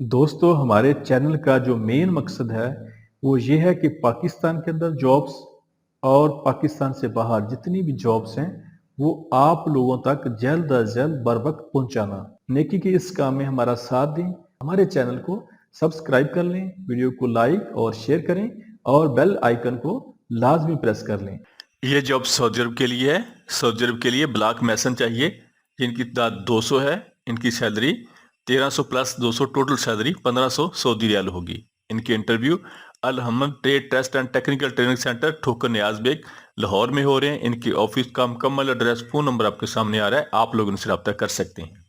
दोस्तों, हमारे चैनल का जो मेन मकसद है वो ये है कि पाकिस्तान के अंदर जॉब्स और पाकिस्तान से बाहर जितनी भी जॉब्स हैं वो आप लोगों तक जल्द अज जल्द बर वक्त पहुंचाना। नेकी के इस काम में हमारा साथ दें, हमारे चैनल को सब्सक्राइब कर लें, वीडियो को लाइक और शेयर करें और बेल आइकन को लाजमी प्रेस कर लें। ये जॉब सऊदी अरब के लिए है। सऊदी अरब के लिए ब्लॉक मैसन चाहिए जिनकी तादाद 200 है। इनकी salary 1300 plus 200 total salary 1500 Saudi riyal होगी। इनके interview Al Hamd trade test and technical training centre Thokar Niaz bag Lahore में हो रहे हैं। इनकी ऑफिस का मुकम्मल एड्रेस फ़ोन नंबर आपके सामने आ रहा है, आप लोग इनसे रब्ता कर सकते हैं।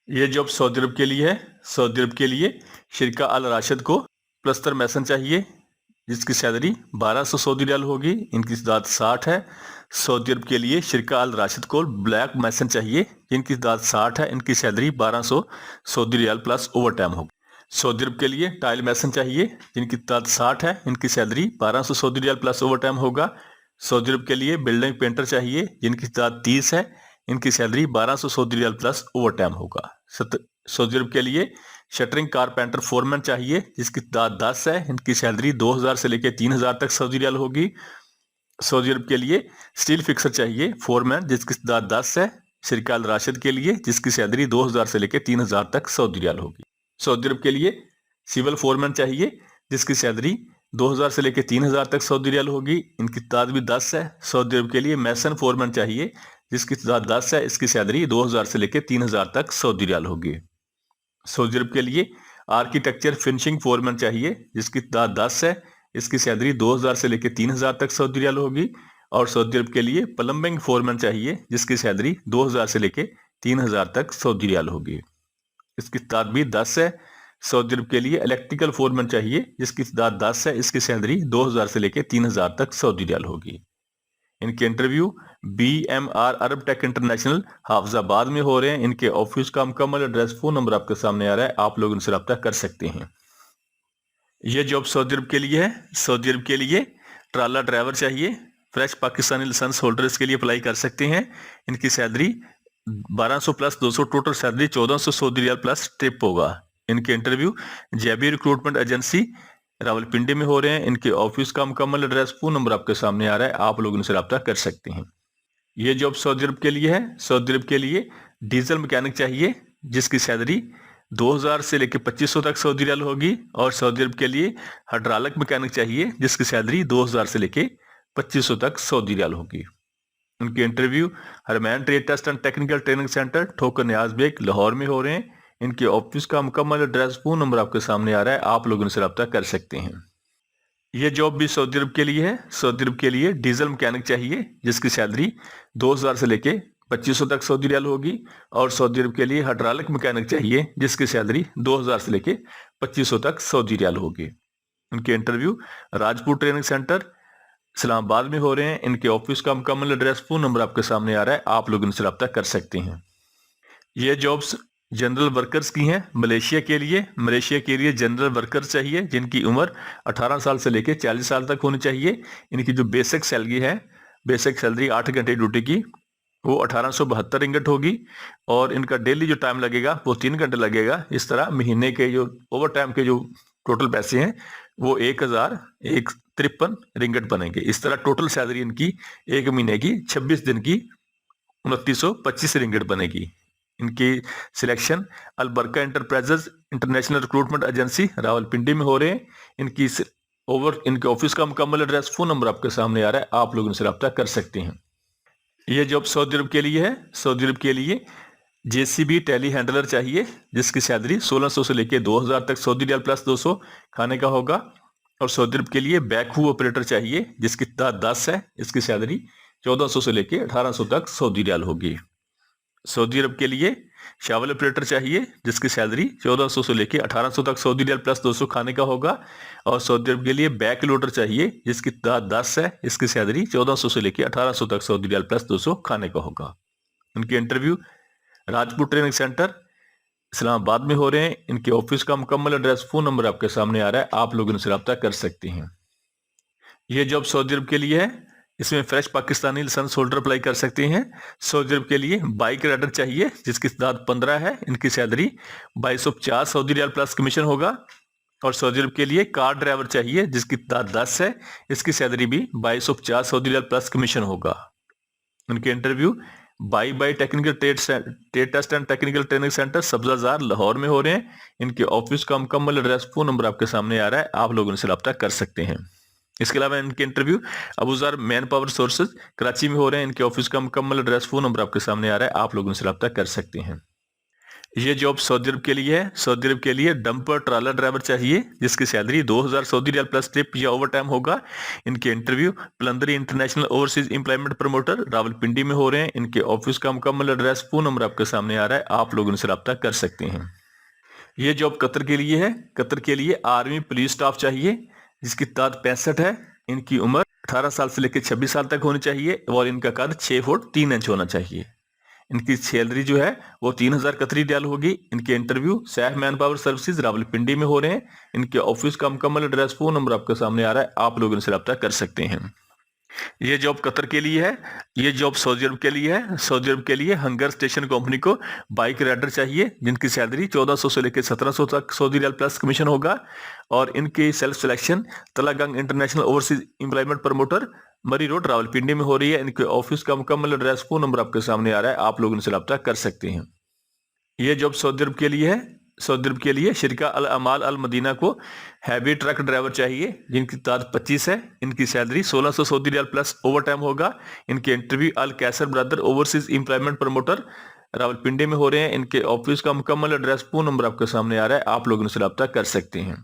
ये जॉब सऊदी अरब के लिए है। सऊदी अरब के लिए शिरका अल राशिद को प्लस्तर मैसन चाहिए जिसकी सैलरी 1200 सऊदी रियाल होगी। इनकी तादाद 60 है। सऊदी अरब के लिए शिरका अल राशिद को ब्लैक मैसन चाहिए जिनकी तादाद 60 है। इनकी salary 1200 Saudi riyal plus over time होगी। सऊदी अरब के लिए टाइल मैसन चाहिए जिनकी तादाद 60 है। इनकी salary 1200 Saudi riyal plus over time होगा। सऊदी अरब के लिए बिल्डिंग पेंटर चाहिए जिनकी तादाद 30 है। इनकी salary 1200 Saudi riyal plus over time होगा। सऊदी अरब के लिए शटरिंग कारपेंटर फोरमैन चाहिए जिसकी तादाद 10 है। इनकी सैलरी 2000 से लेकर 3000 तक सऊदी रियाल होगी। सऊदी अरब के लिए स्टील फिक्सर चाहिए फोरमैन जिसकी तादाद 10 है। शिरका अल राशिद के लिए जिसकी सैलरी 2000 से लेकर 3000 तक सऊदी रियाल होगी। सऊदी अरब के लिए सिविल फोरमैन चाहिए जिसकी सैलरी 2000 से लेकर 3000 तक सऊदी रियाल होगी। इनकी तादाद भी 10 है। सऊदी अरब के लिए मैसन फोरमैन चाहिए जिसकी तादाद 10 है। इसकी सैलरी 2000 से लेकर 3000 तक सऊदी रियाल होगी। सऊदी अरब के लिए आर्किटेक्चर फिनिशिंग फोरमैन चाहिए जिसकी तादाद 10 है। इसकी सैलरी 2000 से लेकर 3000 तक सऊदी रियाल होगी। और सऊदी अरब के लिए प्लम्बिंग फोरमैन चाहिए जिसकी सैलरी 2000 से लेकर 3000 तक सऊदी रियाल होगी। इसकी तादाद भी 10 है। सऊदी अरब के लिए इलेक्ट्रिकल फोरमैन चाहिए जिसकी तादाद 10 है। इसकी सैलरी 2000 से लेकर 3000 तक सऊदी रियाल होगी। इनके इंटरव्यू BMR अरब टेक इंटरनेशनल हाफजाबाद में हो रहे हैं। इनके ऑफिस का मुकम्मल एड्रेस फोन नंबर आपके सामने आ रहा है, आप लोग इनसे रब्ता कर सकते हैं। यह जॉब सऊदी अरब के लिए है। सऊदी अरब के लिए ट्राला ड्राइवर चाहिए। फ्रेश पाकिस्तानी लाइसेंस होल्डर इसके लिए अप्लाई कर सकते हैं। इनकी salary 1200 plus 200 total salary 1400 Saudi riyal plus tip होगा। इनके interview JB recruitment agency Rawalpindi में हो रहे हैं। इनके ऑफिस का मुकम्मल एड्रेस फोन नंबर आपके सामने आ रहा है, आप लोग इनसे रब्ता कर सकते हैं। ये जॉब सऊदी अरब के लिए है। सऊदी अरब के लिए डीजल मैकेनिक चाहिए जिसकी सैलरी 2000 से लेकर 2500 तक सऊदी रियाल होगी। और सऊदी अरब के लिए हाइड्रोलिक मैकेनिक चाहिए जिसकी सैलरी 2000 से लेकर 2500 तक सऊदी रियाल होगी। उनके interview Harman trade test and technical training centre Thokar Niaz bag Lahore में हो रहे हैं। इनके ऑफिस का मुकम्मल एड्रेस फोन नंबर आपके सामने आ रहा है, आप लोग इनसे रब्ता कर सकते हैं। यह जॉब भी सऊदी अरब के लिए है। सऊदी अरब के लिए डीजल मैकेनिक चाहिए जिसकी सैलरी 2000 से लेके 2500 तक सऊदी रियाल होगी। और सऊदी अरब के लिए हाइड्रोलिक मैकेनिक चाहिए जिसकी सैलरी 2000 से लेके 2500 तक सऊदी रियाल होगी। उनके interview Rajput training centre Islamabad में हो रहे हैं। इनके ऑफिस का मुकम्मल एड्रेस फोन नंबर आपके सामने आ रहा है, आप लोग इनसे रब्ता कर सकते हैं। ये जॉब्स जनरल वर्कर्स की हैं मलेशिया के लिए। मलेशिया के लिए जनरल वर्कर्स चाहिए जिनकी उम्र 18 साल से लेकर 40 साल तक होनी चाहिए। इनकी जो बेसिक सैलरी है, बेसिक सैलरी 8 घंटे ड्यूटी की, वो 1872 रिंगट होगी। और इनका डेली जो टाइम लगेगा वो 3 घंटे लगेगा। इस तरह महीने के जो ओवर टाइम के जो टोटल पैसे हैं वो 1053 रिंगट बनेंगे। इस तरह टोटल सैलरी इनकी एक महीने की 26 दिन की 2925 रिंगट बनेगी। इनकी selection अलबरका enterprises international recruitment agency Rawalpindi में हो रहे हैं। इनके ऑफिस का मुकम्मल एड्रेस फोन नंबर आपके सामने आ रहा है, आप लोग इनसे रब्ता कर सकते हैं। यह जॉब सऊदी अरब के लिए है। सऊदी अरब के लिए JCB टेली हैंडलर चाहिए जिसकी सैलरी 1600 से लेकर 2000 तक सऊदी रियाल प्लस 200 खाने का होगा। और सऊदी अरब के लिए बैकहू ऑपरेटर चाहिए जिसकी तादाद 10 है। इसकी सैलरी 1400 से लेकर 1800 तक सऊदी रियाल होगी। सऊदी अरब के लिए शावल ऑपरेटर चाहिए जिसकी सैलरी 1400 से लेकर 1800 तक सऊदी रियाल प्लस 200 खाने का होगा। और सऊदी अरब के लिए बैक लोडर चाहिए जिसकी तादाद 10 है। इसकी सैलरी 1400 से लेकर 1800 तक सऊदी रियाल प्लस 200 खाने का होगा। उनके interview Rajput training centre Islamabad में हो रहे हैं। इनके ऑफिस का मुकम्मल एड्रेस फोन नंबर आपके सामने आ रहा है, आप लोग इनसे रब्ता कर सकते हैं। यह जॉब सऊदी अरब के लिए है। इसमें fresh Pakistani licence holder apply कर सकते हैं। सऊदी अरब के लिए बाइक राइडर चाहिए जिसकी तादाद 15 है, इनकी salary 2250 Saudi riyal plus commission होगा। और सऊदी अरब के लिए कार ड्राइवर चाहिए जिसकी तादाद 10 है, इसकी सैलरी भी 2250 सऊदी रियाल प्लस कमीशन होगा। उनके interview by technical trade test and technical training centre Sabzazar Lahore में हो रहे हैं। इनके ऑफिस का मुकम्मल एड्रेस, फोन नंबर आपके सामने आ रहा है, आप लोग उनसे रब्ता कर सकते हैं। इसके अलावा इनके interview Abuzar man power sources Karachi में हो रहे हैं। इनके ऑफिस का मुकम्मल एड्रेस, फोन नंबर आपके सामने आ रहा है, आप लोग उनसे रब्ता कर सकते हैं। ये जॉब सऊदी अरब के लिए है। सऊदी अरब के लिए डंपर ट्रालर ड्राइवर चाहिए जिसकी salary 2000 Saudi riyal plus tip या ओवर टाइम होगा। इनके interview Palandri international overseas employment promoter Rawalpindi में हो रहे हैं। इनके ऑफिस का मुकम्मल एड्रेस, फोन नंबर आपके सामने आ रहा है, आप लोग उनसे रब्ता कर सकते हैं। ये जॉब कतर के लिए है। कतर के लिए आर्मी पुलिस स्टाफ चाहिए जिसकी तादाद 65 है। इनकी उम्र 18 साल से लेकर 26 साल तक होनी चाहिए और इनका कद 6 फुट 3 इंच होना चाहिए। इनकी सैलरी जो है वो 3000 कतरी रियाल होगी। इनके interview Saif man power services Rawalpindi में हो रहे हैं। इनके ऑफिस का मुकम्मल एड्रेस, फोन नंबर आपके सामने आ रहा है, आप लोग इनसे रब्ता कर सकते हैं। ये जॉब कतर के लिए है। ये जॉब सऊदी अरब के लिए है। सऊदी अरब के लिए हंगर स्टेशन कंपनी को बाइक राइडर चाहिए जिनकी सैलरी 1400 से लेकर 1700 तक सऊदी रियाल प्लस कमीशन होगा। और इनकी self selection Talagang international overseas employment promoter मरी रोड रावलपिंडी में हो रही है। इनके ऑफिस का मुकम्मल एड्रेस, फोन नंबर आपके सामने आ रहा है, आप लोग इनसे रब्ता कर सकते हैं। ये जॉब सऊदी अरब के लिए है। सऊदी अरब के लिए शिरका अल अमाल अल मदीना को हैवी ट्रक ड्राइवर चाहिए जिनकी तादाद 25 है। इनकी salary 1600 Saudi riyal plus over time होगा। इनके interview Al Qaiser brother overseas employment promoter Rawalpindi में हो रहे हैं। इनके ऑफिस का मुकम्मल एड्रेस, फोन नंबर आपके सामने आ रहा है, आप लोग इनसे रब्ता कर सकते हैं।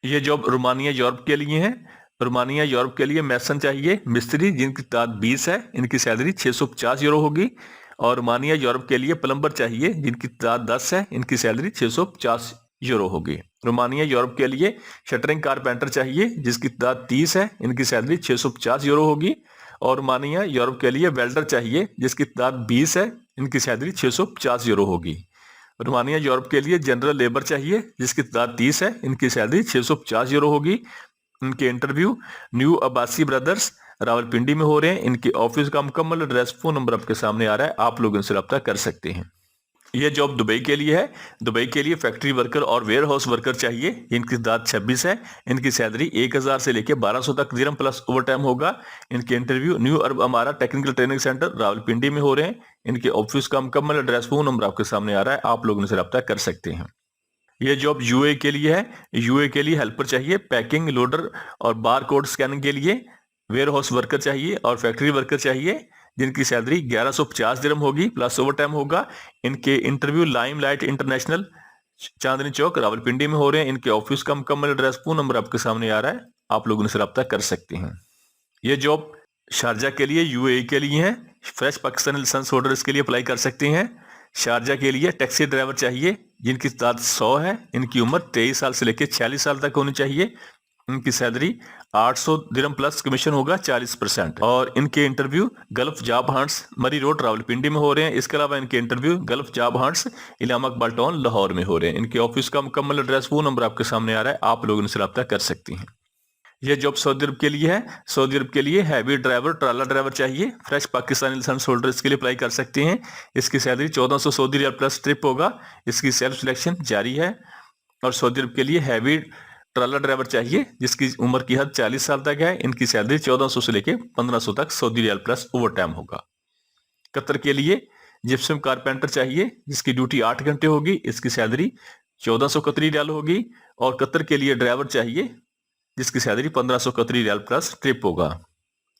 ये जॉब रोमानिया यूरोप के लिए है। रोमानिया यूरोप के लिए मैसन चाहिए मिस्त्री जिनकी तादाद 20 है। इनकी सैलरी 650 यूरो होगी। और रोमानिया यूरोप के लिए प्लम्बर चाहिए जिनकी तादाद 10 है। इनकी सैलरी 650 यूरो होगी। रोमानिया यूरोप के लिए शटरिंग कारपेंटर चाहिए जिसकी तादाद 30 है। इनकी सैलरी 650 यूरो होगी। और रोमानिया यूरोप के लिए वेल्डर चाहिए जिसकी तादाद 20 है। इनकी सैलरी 650 यूरो होगी। रोमानिया यूरोप के लिए जनरल लेबर चाहिए जिसकी तादाद 30 है। इनकी सैलरी 650 यूरो होगी। इनके interview new Abbasi brothers Rawalpindi में हो रहे हैं। इनके ऑफिस का मुकम्मल एड्रेस, फोन नंबर आपके सामने आ रहा है, आप लोग इनसे रब्ता कर सकते हैं। यह जॉब दुबई के लिए है। दुबई के लिए फैक्ट्री वर्कर और वेयर हाउस वर्कर चाहिए। इनकी तादाद 26 है। इनकी सैलरी 1000 से लेकर 1200 तक दिरहम प्लस ओवर टाइम होगा। इनके इंटरव्यू न्यू अरब अमारा टेक्निकल ट्रेनिंग सेंटर रावलपिंडी में हो रहे हैं। इनके ऑफिस का मुकम्मल एड्रेस, फोन नंबर आपके सामने आ रहा है, आप लोग इनसे रब्ता कर सकते हैं। यह जॉब यूए के लिए है। यूए के लिए हेल्पर चाहिए पैकिंग, लोडर और बार कोड स्कैनिंग के लिए। वेयर हाउस वर्कर चाहिए और फैक्ट्री वर्कर चाहिए जिनकी सैलरी 1150 दिरहम होगी प्लस ओवर टाइम होगा। इनके interview lime light international Chandni Chowk Rawalpindi में हो रहे हैं। इनके ऑफिस का मुकम्मल एड्रेस, फोन नंबर आपके सामने आ रहा है, आप लोग उनसे रब्ता कर सकते हैं। यह जॉब शारजा के लिए यूएई के लिए है। फ्रेश पाकिस्तानी लाइसेंस होल्डर इसके लिए अप्लाई कर सकते हैं। शारजा के लिए टैक्सी ड्राइवर चाहिए जिनकी तादाद 100 है। इनकी उम्र 23 साल से लेकर 46 साल तक होनी चाहिए। इनकी सैलरी 800 दिरहम प्लस कमीशन होगा 40%। और इनके interview Gulf job hunts Murree road Rawalpindi में हो रहे हैं। इसके अलावा इनके interview Gulf job hunts Allama Iqbal town Lahore में हो रहे हैं। इनके ऑफिस का मुकम्मल एड्रेस, फोन नंबर आपके सामने आ रहा है, आप लोग इनसे रब्ता कर सकते हैं। यह जॉब सऊदी अरब के लिए है। सऊदी अरब के लिए हैवी ड्राइवर ट्रालर ड्राइवर चाहिए। फ्रेश पाकिस्तानी लाइसेंस होल्डर इसके लिए अप्लाई कर सकते हैं। इसकी salary 1400 Saudi riyal plus trip होगा। इसकी सेल्फ सिलेक्शन जारी है। और सऊदी अरब के लिए हैवी ट्रालर ड्राइवर चाहिए जिसकी उम्र की हद 40 साल तक है। इनकी सैलरी 1400 से लेकर 1500 तक Saudi riyal plus over time होगा। कतर के लिए जिप्सम कारपेंटर चाहिए जिसकी ड्यूटी 8 घंटे होगी। इसकी सैलरी 1400 कतरी रियाल होगी। और कतर के लिए ड्राइवर चाहिए जिसकी सैलरी 1500 कतरी रियाल प्लस ट्रिप होगा।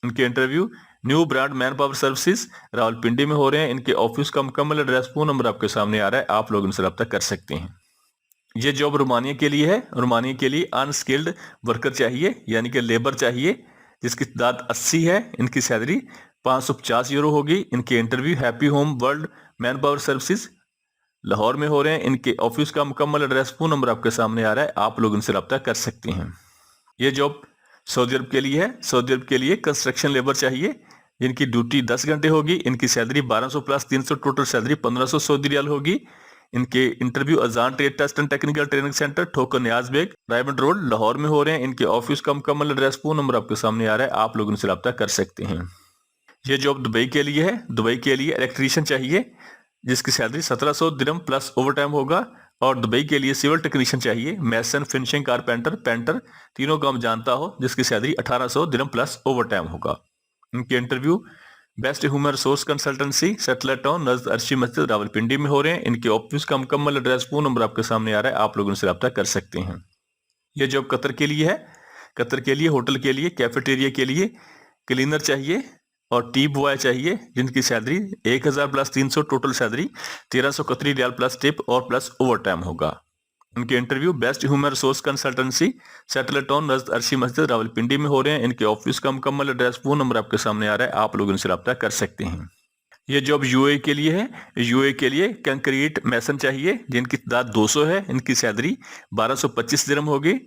इनके interview new brand man power services Rawalpindi में हो रहे हैं। इनके ऑफिस का मुकम्मल एड्रेस, फोन नंबर आपके सामने आ रहा है, आप लोग इनसे रब्ता कर सकते हैं। यह जॉब रोमानिया के लिए है। रोमानिया के लिए अनस्किल्ड वर्कर चाहिए यानी कि लेबर चाहिए जिसकी तादाद 80 है। इनकी सैलरी 550 यूरो होगी। इनके interview happy home world man power services Lahore में हो रहे हैं। इनके ऑफिस का मुकम्मल एड्रेस, फोन नंबर आपके सामने आ रहा है, आप लोग इनसे रब्ता कर सकते हैं। यह जॉब सऊदी अरब के लिए है। सऊदी अरब के लिए कंस्ट्रक्शन लेबर चाहिए जिनकी ड्यूटी 10 घंटे होगी। इनकी salary 1200 plus 300 total salary 1500 Saudi riyal होगी। इनके interview Azan trade test and technical training centre, Thokar Niaz Baig, Raiwind road, Lahore में हो रहे हैं। इनके ऑफिस का मुकम्मल एड्रेस, फोन नंबर आपके सामने आ रहा है, आप लोग इनसे रब्ता कर सकते हैं। ये जॉब दुबई के लिए है। दुबई के लिए इलेक्ट्रीशियन चाहिए जिसकी सैलरी 1700 दिरहम प्लस ओवर टाइम होगा। और दुबई के लिए सिविल टेक्नीशियन चाहिए, मैसन, फिनिशिंग, कारपेंटर, पेंटर, तीनों काम जानता हो, जिसकी सैलरी 1800 दिरहम प्लस ओवर टाइम होगा। इनके interview best human resource consultancy, satellite town, नज़द अर्शी मस्जिद, रावलपिंडी में हो रहे हैं। इनके ऑफिस का मुकम्मल एड्रेस, फोन नंबर आपके सामने आ रहा है, आप लोग उनसे रब्ता कर सकते हैं। ये जॉब कतर के लिए है। कतर के लिए होटल के लिए, कैफेटेरिया के लिए क्लीनर चाहिए और टी बॉय चाहिए, जिनकी salary 1000 plus 300, total salary 1300 Qatari riyal plus tip और प्लस ओवर टाइम होगा। इनके interview best human resource consultancy, satellite town, नज़द अर्शी मस्जिद, रावलपिंडी में हो रहे हैं। इनके ऑफिस का मुकम्मल एड्रेस, फोन नंबर आपके सामने आ रहा है, आप लोग इनसे रब्ता कर सकते हैं। ये जॉब यूए के लिए है। यूए के लिए कंक्रीट मैसन चाहिए जिनकी तादाद 200 है, इनकी सैलरी 1225 दिरहम होगी।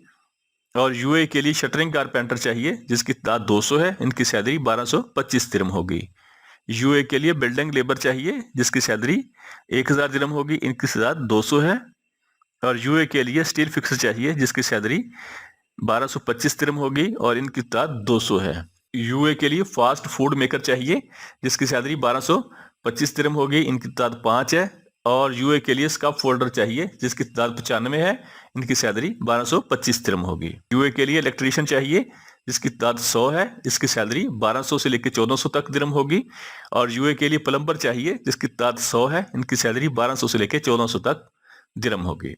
और यूए के लिए शटरिंग कारपेंटर चाहिए जिसकी तादाद 200 है, इनकी सैलरी 1225 दिरहम होगी। यूए के लिए बिल्डिंग लेबर चाहिए जिसकी सैलरी 1000 दिरहम होगी, इनकी तादाद 200 है। और यूए के लिए स्टील फिक्सर चाहिए जिसकी सैलरी 1225 दिरहम होगी और इनकी तादाद 200 है। यूए के लिए फास्ट फूड मेकर चाहिए जिसकी सैलरी 1225 दिरहम होगी, इनकी तादाद 5 है। और यूए के लिए स्कप फोल्डर चाहिए जिसकी तादाद 95 है, इनकी सैलरी 1225 दिरहम होगी। यूए के लिए इलेक्ट्रीशियन चाहिए जिसकी तादाद 100 है, इसकी सैलरी 1200 से लेकर 1400 तक दिरहम होगी। और यूए के लिए प्लम्बर चाहिए जिसकी तादाद 100 है, इनकी सैलरी 1200 से लेकर 1400 तक दिरहम होगी।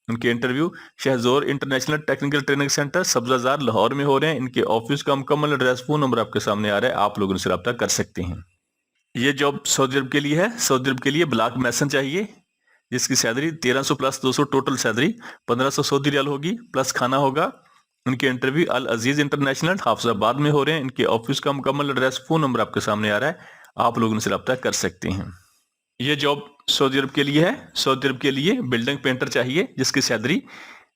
इनके interview Shahzor international technical training centre, Sabzazar, Lahore में हो रहे हैं। इनके ऑफिस का मुकम्मल एड्रेस, फोन नंबर आपके सामने आ रहा है, आप लोग उनसे रब्ता कर सकते हैं। ये जॉब सऊदी अरब के लिए है। सऊदी अरब के लिए ब्लॉक मैसन चाहिए जिसकी salary 1300 plus 200, total salary 1500 Saudi riyal होगी, प्लस खाना होगा। इनके इंटरव्यू अल अजीज इंटरनेशनल, हाफिजाबाद में हो रहे हैं। इनके ऑफिस का मुकम्मल एड्रेस, फोन नंबर आपके सामने आ रहा है, आप लोग उनसे रब्ता कर सकते हैं। ये जॉब सऊदी अरब के लिए है। सऊदी अरब के लिए बिल्डिंग पेंटर चाहिए जिसकी सैलरी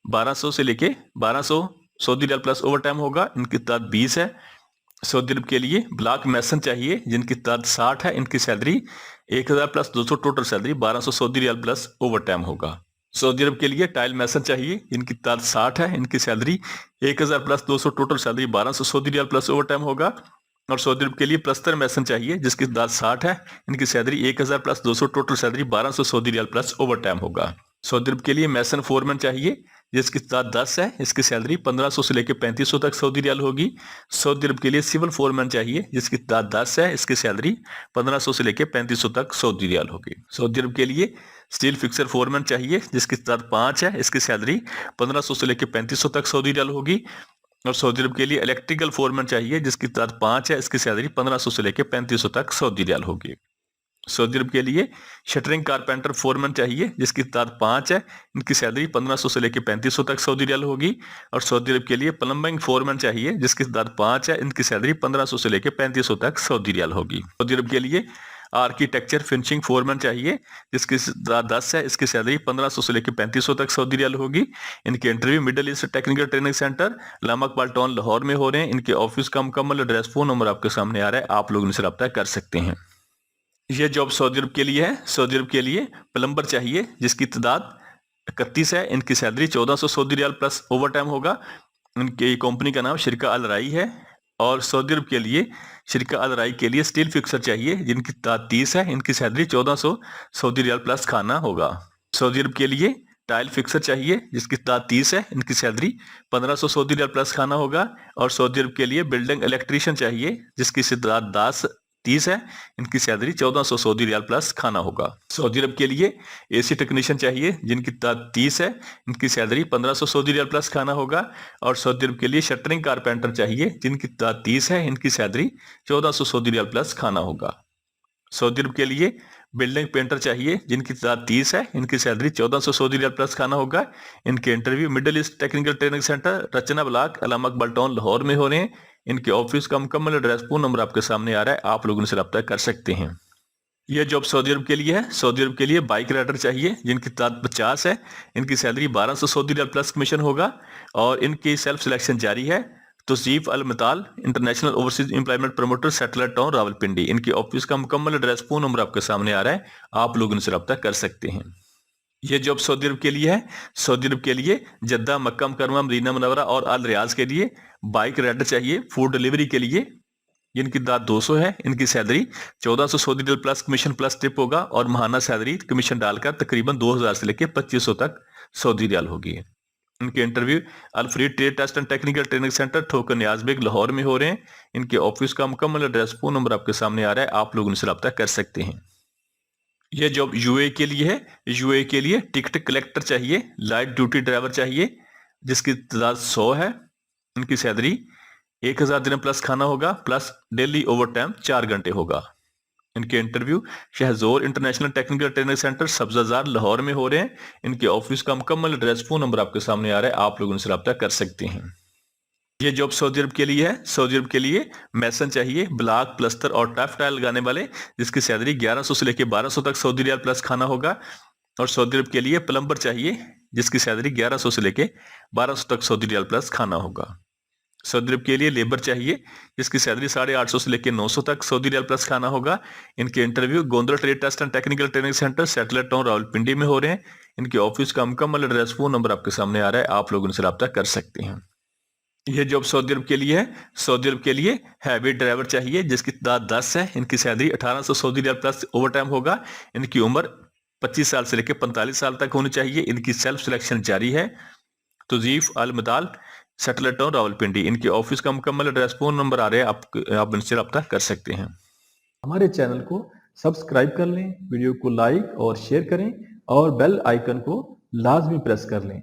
1200 से लेके 1200 Saudi riyal plus over time होगा, इनकी तादाद 20 है। सऊदी अरब के लिए ब्लॉक मैसन चाहिए जिनकी तादाद 60 है, इनकी salary 1000 plus 200, total salary 1200 Saudi riyal plus over time होगा। सऊदी अरब के लिए टाइल मैसन चाहिए जिनकी तादाद 60 है, इनकी salary 1000 plus 200, total salary 1200 Saudi riyal plus over time होगा। और सऊदी अरब के लिए प्लस्तर मैसन चाहिए जिसकी तादाद 60 है, इनकी salary 1000 plus 200, total salary 1200 Saudi riyal plus over time होगा। सऊदी अरब के लिए मैसन फोरमैन चाहिए जिसकी तादाद 10 है, इसकी सैलरी 1500 से लेकर 3500 तक सऊदी रियाल होगी। सऊदी अरब के लिए सिविल फोरमैन चाहिए जिसकी तादाद 10 है, इसकी सैलरी 1500 से लेकर 3500 तक सऊदी रियाल होगी। सऊदी अरब के लिए स्टील फिक्सर फोरमैन चाहिए जिसकी तादाद 5 है, इसकी सैलरी 1500 से लेकर 3500 तक सऊदी रियाल होगी। और सऊदी अरब के लिए इलेक्ट्रिकल फोरमैन चाहिए जिसकी तादाद 5 है, इसकी सैलरी 1500 से लेकर 3500 तक सऊदी रियाल होगी। सऊदी अरब के लिए शटरिंग कारपेंटर फोरमैन चाहिए जिसकी तादाद 5 है, इनकी सैलरी 1500 से लेकर 3500 तक सऊदी रियाल होगी। और सऊदी अरब के लिए प्लम्बिंग फोरमैन चाहिए जिसकी तादाद 5 है, इनकी सैलरी 1500 से लेकर 3500 तक सऊदी रियाल होगी। सऊदी अरब के लिए आर्किटेक्चर फिनिशिंग फोरमैन चाहिए जिसकी तादाद 10 है, इसकी सैलरी 1500 से लेकर 3500 तक सऊदी रियाल होगी। इनके interview Middle East technical training centre, लामक बाल्टॉन, लाहौर में हो रहे हैं। इनके ऑफिस का मुकम्मल एड्रेस, फोन नंबर आपके सामने आ रहा है, आप लोग इनसे रब्ता कर सकते हैं। यह जॉब सऊदी अरब के लिए है। सऊदी अरब के लिए प्लम्बर चाहिए जिसकी तादाद 31 है, इनकी salary 1400 Saudi riyal plus over time होगा। इनकी कंपनी का नाम शिरका अल राई है। और सऊदी अरब के लिए शिरका अल राई के लिए स्टील फिक्सर चाहिए जिनकी तादाद 30 है, इनकी सैलरी 1400 सऊदी रियाल प्लस खाना होगा। सऊदी अरब के लिए टाइल फिक्सर चाहिए जिसकी तादाद 30 है, इनकी सैलरी 1500 सऊदी रियाल प्लस खाना होगा। और सऊदी अरब के लिए बिल्डिंग इलेक्ट्रीशियन चाहिए जिसकी तादाद 30 है, इनकी सैलरी 1400 सऊदी रियाल प्लस खाना होगा। सऊदी अरब के लिए एसी टेक्नीशियन चाहिए जिनकी तादाद 30 है, इनकी सैलरी 1500 सऊदी रियाल प्लस खाना होगा। और सऊदी अरब के लिए शटरिंग कारपेंटर चाहिए जिनकी तादाद 30 है, इनकी सैलरी 1400 सऊदी रियाल प्लस खाना होगा। सऊदी अरब के लिए बिल्डिंग पेंटर चाहिए जिनकी तादाद 30 है, इनकी सैलरी 1400 सऊदी रियाल प्लस खाना होगा। इनके interview Middle East technical training centre, Rachna block, अलामक बल्टॉन, लाहौर में हो रहे हैं। इनके ऑफिस का मुकम्मल एड्रेस, फोन नंबर आपके सामने आ रहा है, आप लोग उनसे रब्ता कर सकते हैं। यह जॉब सऊदी अरब के लिए है। सऊदी अरब के लिए बाइक राइडर चाहिए जिनकी तादाद 50 है, इनकी salary 1200 Saudi riyal plus commission होगा। और इनकी सेल्फ सिलेक्शन जारी है। तौसीफ अल मिताल, international overseas employment promoter, satellite town, Rawalpindi. इनके ऑफिस का मुकम्मल एड्रेस, फोन नंबर आपके सामने आ रहा है, आप लोग इनसे रब्ता कर सकते हैं। ये जॉब सऊदी अरब के लिए है। सऊदी अरब के लिए Jeddah, Makkah Mukarramah, Madinah Munawwarah और अल रियाज के लिए बाइक रेंट चाहिए। फूड डिलीवरी के लिए इनकी दाद 200 है। इनकी salary 1400 Saudi riyal plus commission plus tip होगा और महाना सैलरी कमीशन डालकर तकरीबन 2000 से लेकर 2500 तक सऊदी रियाल होगी। इनके इंटरव्यू अल फ्रीड trade test and technical training centre Thokar Niazbeg Lahore में हो रहे हैं। इनके ऑफिस का मुकम्मल एड्रेस, फोन नंबर आपके सामने आ रहा है, आप लोग उनसे रब्ता कर सकते हैं। ये जॉब यूए के लिए है। यूए के लिए टिकट कलेक्टर चाहिए, लाइट ड्यूटी ड्राइवर चाहिए जिसकी तादाद 100 है। इनकी सैलरी 1000 दिन प्लस खाना होगा प्लस डेली ओवर टाइम 4 घंटे होगा। इनके interview Shahzor international technical training centre Sabzazar Lahore में हो रहे हैं। इनके ऑफिस का मुकम्मल एड्रेस, फोन नंबर आपके सामने आ रहा है, आप लोग उनसे रब्ता कर सकते हैं। ये जॉब सऊदी अरब के लिए है। सऊदी अरब के लिए मैसन चाहिए, ब्लॉक, प्लस्तर और टफ टाइल लगाने वाले, जिसकी सैलरी 1100 से लेकर 1200 तक सऊदी रियाल प्लस खाना होगा। और सऊदी अरब के लिए प्लम्बर चाहिए जिसकी सैलरी 1100 से लेकर 1200 तक सऊदी रियाल प्लस खाना होगा। सऊदी अरब के लिए लेबर चाहिए जिसकी सैलरी 850 से लेकर 900 तक सऊदी रियाल प्लस खाना होगा। इनके इंटरव्यू गोंदला trade test and technical training centre satellite town Rawalpindi में हो रहे हैं। इनके ऑफिस का मुकम्मल एड्रेस, फोन नंबर आपके सामने आ रहा है, आप लोग उनसे रब्ता कर सकते हैं। यह जॉब सऊदी अरब के लिए है। सऊदी अरब के लिए हैवी ड्राइवर चाहिए जिसकी तादाद 10 है। इनकी salary 1800 Saudi riyal plus over time होगा। इनकी उम्र 25 साल से लेकर 45 साल तक होनी चाहिए। इनकी सेल्फ सिलेक्शन जारी है। तुजीफ अल मदाल सैटेलाइट टाउन रावलपिंडी। इनके ऑफिस का मुकम्मल एड्रेस, फोन नंबर आ रहे हैं, आप इनसे रब्ता कर सकते हैं। हमारे चैनल को सब्सक्राइब कर लें, वीडियो को लाइक और शेयर करें और बेल आइकन को लाजमी प्रेस कर लें।